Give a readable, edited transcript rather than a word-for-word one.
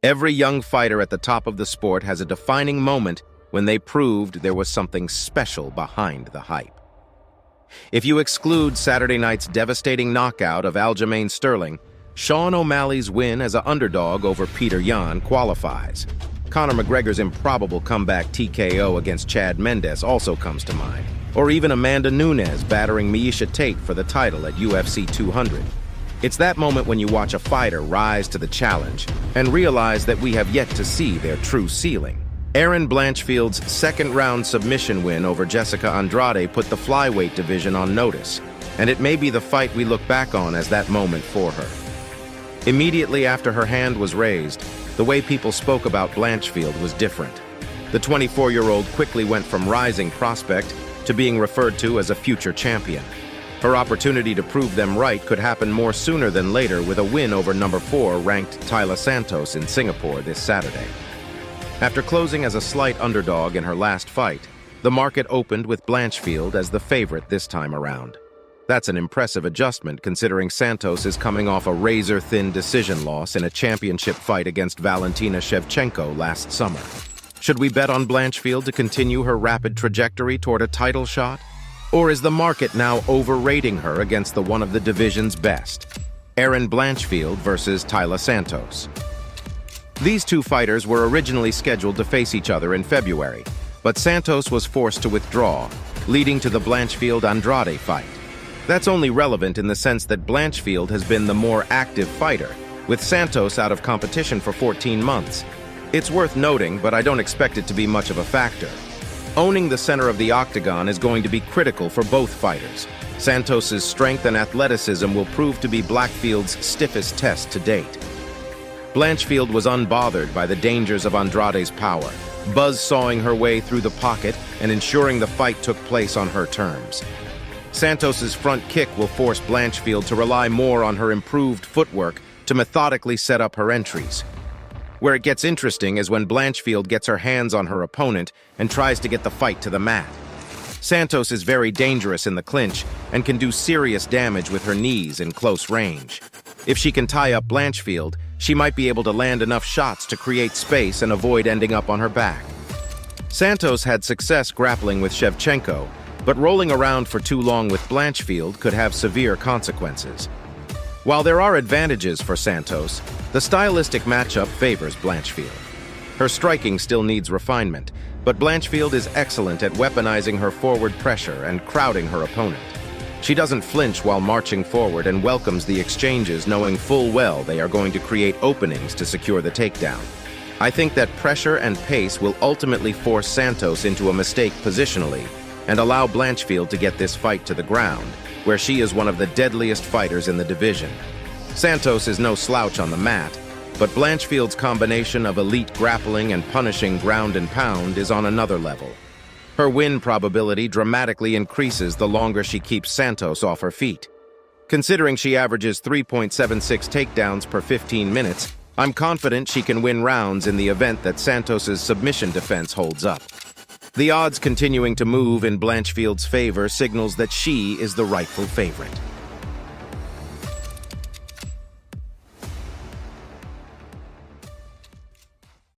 Every young fighter at the top of the sport has a defining moment when they proved there was something special behind the hype. If you exclude Saturday night's devastating knockout of Aljamain Sterling, Sean O'Malley's win as an underdog over Peter Yan qualifies. Conor McGregor's improbable comeback TKO against Chad Mendes also comes to mind, or even Amanda Nunes battering Miesha Tate for the title at UFC 200. It's that moment when you watch a fighter rise to the challenge and realize that we have yet to see their true ceiling. Erin Blanchfield's second-round submission win over Jessica Andrade put the flyweight division on notice, and it may be the fight we look back on as that moment for her. Immediately after her hand was raised, the way people spoke about Blanchfield was different. The 24-year-old quickly went from rising prospect to being referred to as a future champion. Her opportunity to prove them right could happen more sooner than later with a win over number 4 ranked Taila Santos in Singapore this Saturday. After closing as a slight underdog in her last fight, the market opened with Blanchfield as the favorite this time around. That's an impressive adjustment considering Santos is coming off a razor-thin decision loss in a championship fight against Valentina Shevchenko last summer. Should we bet on Blanchfield to continue her rapid trajectory toward a title shot? Or is the market now overrating her against one of the division's best? Erin Blanchfield versus Taila Santos. These two fighters were originally scheduled to face each other in February, but Santos was forced to withdraw, leading to the Blanchfield-Andrade fight. That's only relevant in the sense that Blanchfield has been the more active fighter, with Santos out of competition for 14 months. It's worth noting, but I don't expect it to be much of a factor. Owning the center of the octagon is going to be critical for both fighters. Santos's strength and athleticism will prove to be Blanchfield's stiffest test to date. Blanchfield was unbothered by the dangers of Andrade's power, buzz-sawing her way through the pocket and ensuring the fight took place on her terms. Santos's front kick will force Blanchfield to rely more on her improved footwork to methodically set up her entries. Where it gets interesting is when Blanchfield gets her hands on her opponent and tries to get the fight to the mat. Santos is very dangerous in the clinch and can do serious damage with her knees in close range. If she can tie up Blanchfield, she might be able to land enough shots to create space and avoid ending up on her back. Santos had success grappling with Shevchenko, but rolling around for too long with Blanchfield could have severe consequences. While there are advantages for Santos, the stylistic matchup favors Blanchfield. Her striking still needs refinement, but Blanchfield is excellent at weaponizing her forward pressure and crowding her opponent. She doesn't flinch while marching forward and welcomes the exchanges, knowing full well they are going to create openings to secure the takedown. I think that pressure and pace will ultimately force Santos into a mistake positionally and allow Blanchfield to get this fight to the ground, where she is one of the deadliest fighters in the division. Santos is no slouch on the mat, but Blanchfield's combination of elite grappling and punishing ground and pound is on another level. Her win probability dramatically increases the longer she keeps Santos off her feet. Considering she averages 3.76 takedowns per 15 minutes, I'm confident she can win rounds in the event that Santos's submission defense holds up. The odds continuing to move in Blanchfield's favor signals that she is the rightful favorite.